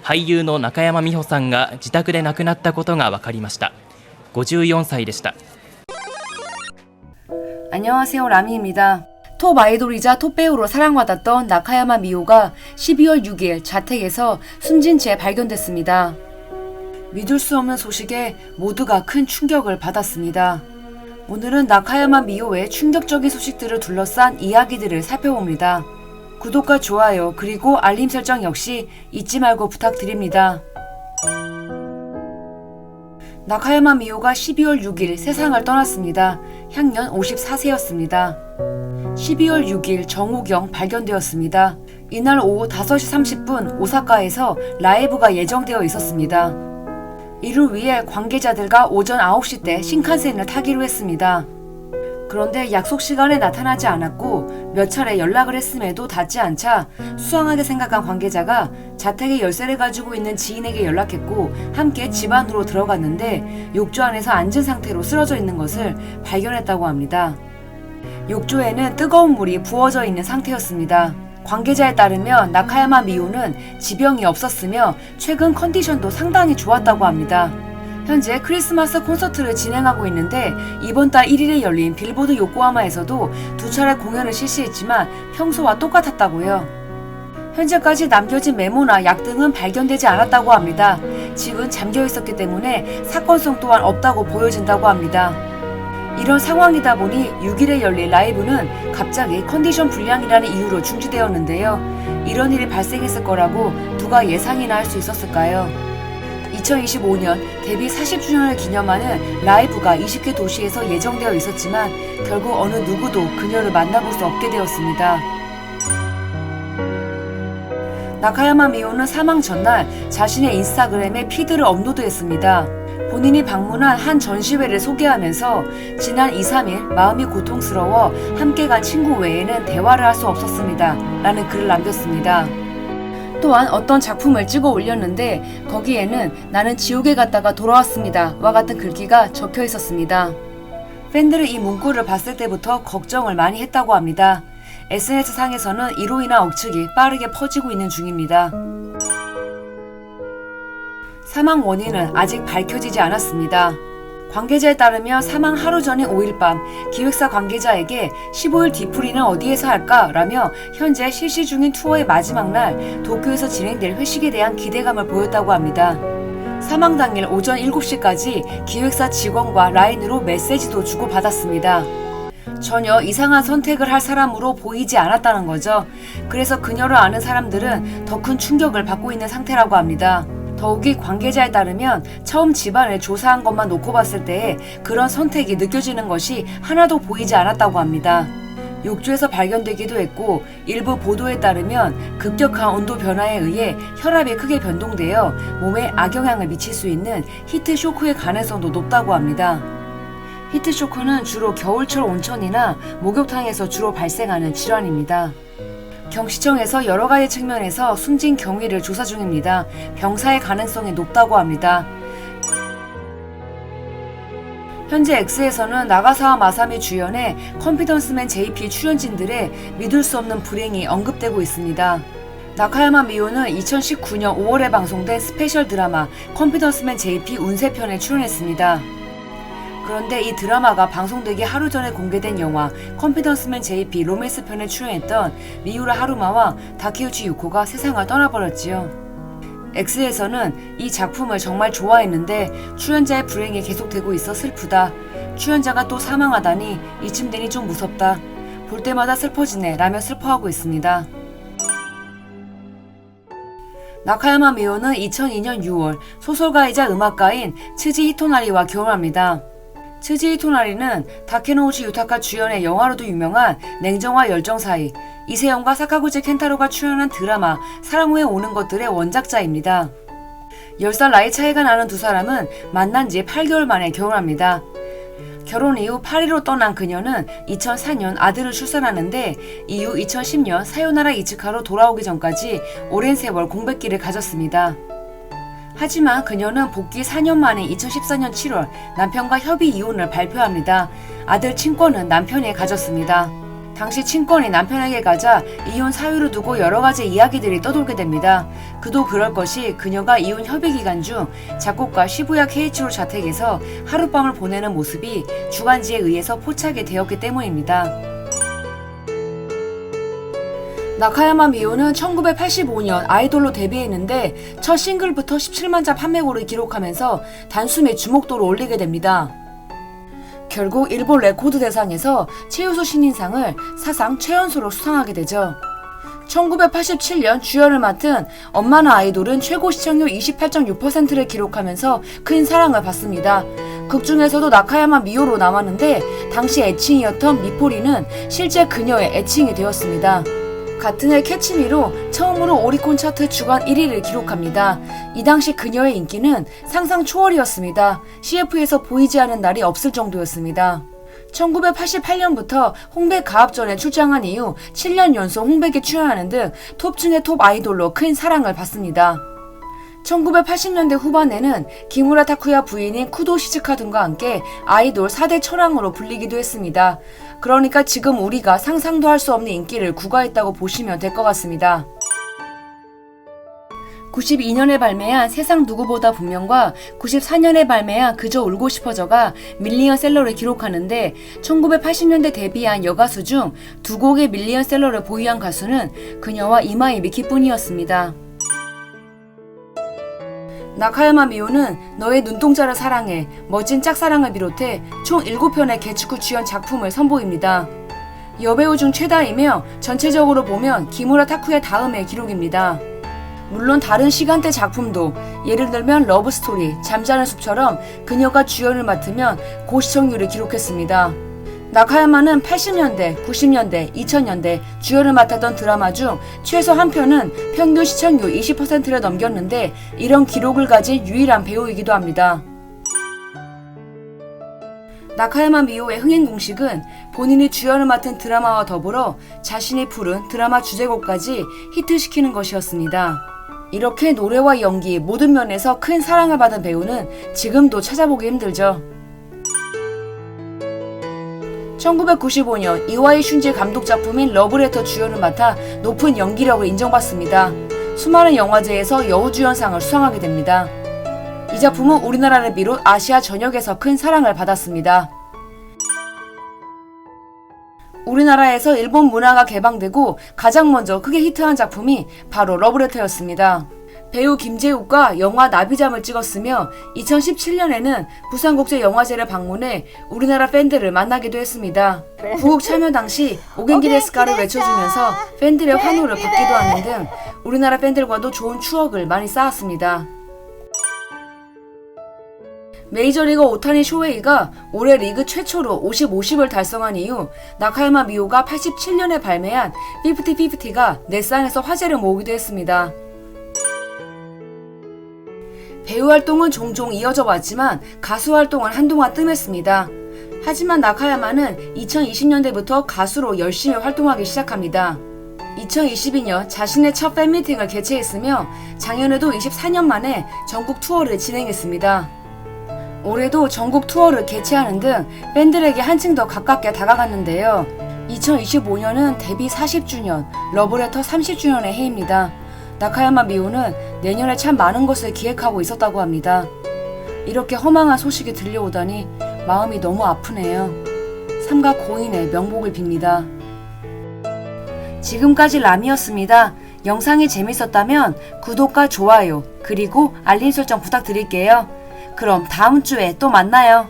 俳優の中山美穂さんが自宅で亡くなったことが分かりました。54歳でした。 안녕하세요, 라미입니다. 톱 아이돌이자 톱 배우로 사랑받았던 나카야마 미호가 12월 6일 자택에서 숨진 채 발견됐습니다. 믿을 수 없는 소식에 모두가 큰 충격을 받았습니다. 오늘은 나카야마 미호의 충격적인 소식들을 둘러싼 이야기들을 살펴봅니다. 구독과 좋아요 그리고 알림 설정 역시 잊지 말고 부탁드립니다. 나카야마 미호가 12월 6일 세상을 떠났습니다. 향년 54세였습니다. 12월 6일 정오경 발견되었습니다. 이날 오후 5시 30분 오사카에서 라이브가 예정되어 있었습니다. 이를 위해 관계자들과 오전 9시 때 신칸센을 타기로 했습니다. 그런데 약속 시간에 나타나지 않았고 몇 차례 연락을 했음에도 닿지 않자 수상하게 생각한 관계자가 자택에 열쇠를 가지고 있는 지인에게 연락했고 함께 집 안으로 들어갔는데 욕조 안에서 앉은 상태로 쓰러져 있는 것을 발견했다고 합니다. 욕조에는 뜨거운 물이 부어져 있는 상태였습니다. 관계자에 따르면 나카야마 미호는 지병이 없었으며 최근 컨디션도 상당히 좋았다고 합니다. 현재 크리스마스 콘서트를 진행하고 있는데 이번 달 1일에 열린 빌보드 요코하마에서도 2차례 공연을 실시했지만 평소와 똑같았다고요. 현재까지 남겨진 메모나 약 등은 발견되지 않았다고 합니다. 집은 잠겨 있었기 때문에 사건성 또한 없다고 보여진다고 합니다. 이런 상황이다 보니 6일에 열릴 라이브는 갑자기 컨디션 불량이라는 이유로 중지되었는데요. 이런 일이 발생했을 거라고 누가 예상이나 할 수 있었을까요? 2025년 데뷔 40주년을 기념하는 라이브가 20개 도시에서 예정되어 있었지만 결국 어느 누구도 그녀를 만나볼 수 없게 되었습니다. 나카야마 미호는 사망 전날 자신의 인스타그램에 피드를 업로드했습니다. 본인이 방문한 한 전시회를 소개하면서 지난 2, 3일 마음이 고통스러워 함께 간 친구 외에는 대화를 할 수 없었습니다. 라는 글을 남겼습니다. 또한 어떤 작품을 찍어 올렸는데 거기에는 나는 지옥에 갔다가 돌아왔습니다. 와 같은 글귀가 적혀 있었습니다. 팬들은 이 문구를 봤을 때부터 걱정을 많이 했다고 합니다. SNS상에서는 이로 인한 억측이 빠르게 퍼지고 있는 중입니다. 사망 원인은 아직 밝혀지지 않았습니다. 관계자에 따르면 사망 하루 전인 5일 밤 기획사 관계자에게 15일 뒤풀이는 어디에서 할까? 라며 현재 실시 중인 투어의 마지막 날 도쿄에서 진행될 회식에 대한 기대감을 보였다고 합니다. 사망 당일 오전 7시까지 기획사 직원과 라인으로 메시지도 주고받았습니다. 전혀 이상한 선택을 할 사람으로 보이지 않았다는 거죠. 그래서 그녀를 아는 사람들은 더 큰 충격을 받고 있는 상태라고 합니다. 더욱이 관계자에 따르면 처음 집안을 조사한 것만 놓고 봤을 때에 그런 선택이 느껴지는 것이 하나도 보이지 않았다고 합니다. 욕조에서 발견되기도 했고 일부 보도에 따르면 급격한 온도 변화에 의해 혈압이 크게 변동되어 몸에 악영향을 미칠 수 있는 히트쇼크의 가능성도 높다고 합니다. 히트쇼크는 주로 겨울철 온천이나 목욕탕에서 주로 발생하는 질환입니다. 경시청에서 여러 가지 측면에서 숨진 경위를 조사 중입니다. 병사의 가능성이 높다고 합니다. 현재 X에서는 나가사와 마사미 주연의 컨피던스맨 JP 출연진들의 믿을 수 없는 불행이 언급되고 있습니다. 나카야마 미호는 2019년 5월에 방송된 스페셜 드라마 컨피던스맨 JP 운세편에 출연했습니다. 그런데 이 드라마가 방송되기 하루 전에 공개된 영화 컨피던스맨 JP 로맨스 편에 출연했던 미우라 하루마와 다케우치 유코가 세상을 떠나버렸지요. X에서는 이 작품을 정말 좋아했는데 출연자의 불행이 계속되고 있어 슬프다. 출연자가 또 사망하다니 이쯤 되니 좀 무섭다. 볼 때마다 슬퍼지네 라며 슬퍼하고 있습니다. 나카야마 미호는 2002년 6월 소설가이자 음악가인 츠지 히토나리와 결혼합니다. 츠지 히토나리는 다케노우치 유타카 주연의 영화로도 유명한 냉정과 열정 사이, 이세영과 사카구치 켄타로가 출연한 드라마 사랑 후에 오는 것들의 원작자입니다. 10살 나이 차이가 나는 두 사람은 만난 지 8개월 만에 결혼합니다. 결혼 이후 파리로 떠난 그녀는 2004년 아들을 출산하는데 이후 2010년 사요나라 이츠카로 돌아오기 전까지 오랜 세월 공백기를 가졌습니다. 하지만 그녀는 복귀 4년 만인 2014년 7월 남편과 협의 이혼을 발표합니다. 아들 친권은 남편이 가졌습니다. 당시 친권이 남편에게 가자 이혼 사유를 두고 여러 가지 이야기들이 떠돌게 됩니다. 그도 그럴 것이 그녀가 이혼 협의 기간 중 작곡가 시부야 케이치로 자택에서 하룻밤을 보내는 모습이 주간지에 의해서 포착이 되었기 때문입니다. 나카야마 미오는 1985년 아이돌로 데뷔했는데 첫 싱글부터 17만 장 판매고를 기록하면서 단숨에 주목도를 올리게 됩니다. 결국 일본 레코드 대상에서 최우수 신인상을 사상 최연소로 수상하게 되죠. 1987년 주연을 맡은 엄마나 아이돌은 최고 시청률 28.6%를 기록하면서 큰 사랑을 받습니다. 극 중에서도 나카야마 미오로 남았는데 당시 애칭이었던 미포리는 실제 그녀의 애칭이 되었습니다. 같은 해 캐치미로 처음으로 오리콘 차트 주간 1위를 기록합니다. 이 당시 그녀의 인기는 상상 초월이었습니다. CF에서 보이지 않은 날이 없을 정도였습니다. 1988년부터 홍백 가합전에 출장한 이후 7년 연속 홍백에 출연하는 등 톱 중의 톱 아이돌로 큰 사랑을 받습니다. 1980년대 후반에는 기무라 타쿠야 부인인 쿠도 시즈카 등과 함께 아이돌 4대 천왕으로 불리기도 했습니다. 그러니까 지금 우리가 상상도 할 수 없는 인기를 구가했다고 보시면 될 것 같습니다. 92년에 발매한 세상 누구보다 분명과 94년에 발매한 그저 울고 싶어져가 밀리언셀러를 기록하는데 1980년대 데뷔한 여가수 중 두 곡의 밀리언셀러를 보유한 가수는 그녀와 이마이 미키뿐이었습니다. 나카야마 미오는 너의 눈동자를 사랑해, 멋진 짝사랑을 비롯해 총 7편의 개축후 주연 작품을 선보입니다. 여배우 중 최다이며 전체적으로 보면 기무라 타쿠야 다음의 기록입니다. 물론 다른 시간대 작품도 예를 들면 러브스토리, 잠자는 숲처럼 그녀가 주연을 맡으면 고시청률을 기록했습니다. 나카야마는 80년대, 90년대, 2000년대 주연을 맡았던 드라마 중 최소 한 편은 평균 시청률 20%를 넘겼는데 이런 기록을 가진 유일한 배우이기도 합니다. 나카야마 미오의 흥행 공식은 본인이 주연을 맡은 드라마와 더불어 자신이 부른 드라마 주제곡까지 히트시키는 것이었습니다. 이렇게 노래와 연기 모든 면에서 큰 사랑을 받은 배우는 지금도 찾아보기 힘들죠. 1995년 이와이 슌지 감독 작품인 러브레터 주연을 맡아 높은 연기력을 인정받습니다. 수많은 영화제에서 여우주연상을 수상하게 됩니다. 이 작품은 우리나라를 비롯 아시아 전역에서 큰 사랑을 받았습니다. 우리나라에서 일본 문화가 개방되고 가장 먼저 크게 히트한 작품이 바로 러브레터였습니다. 배우 김재욱과 영화 나비잠을 찍었으며 2017년에는 부산국제영화제를 방문해 우리나라 팬들을 만나기도 했습니다. 부국 참여 당시 오겐키 데스까를 외쳐주면서 팬들의 환호를 받기도 하는 등 우리나라 팬들과도 좋은 추억을 많이 쌓았습니다. 메이저리거 오타니 쇼헤이가 올해 리그 최초로 50-50을 달성한 이후 나카야마 미오가 87년에 발매한 50-50가 넷상에서 화제를 모으기도 했습니다. 배우 활동은 종종 이어져 왔지만 가수 활동은 한동안 뜸했습니다. 하지만 나카야마는 2020년대부터 가수로 열심히 활동하기 시작합니다. 2022년 자신의 첫 팬미팅을 개최했으며 작년에도 24년 만에 전국 투어를 진행했습니다. 올해도 전국 투어를 개최하는 등 팬들에게 한층 더 가깝게 다가갔는데요. 2025년은 데뷔 40주년, 러브레터 30주년의 해입니다. 나카야마 미오는 내년에 참 많은 것을 기획하고 있었다고 합니다. 이렇게 허망한 소식이 들려오다니 마음이 너무 아프네요. 삼가 고인의 명복을 빕니다. 지금까지 람이었습니다. 영상이 재밌었다면 구독과 좋아요 그리고 알림 설정 부탁드릴게요. 그럼 다음 주에 또 만나요.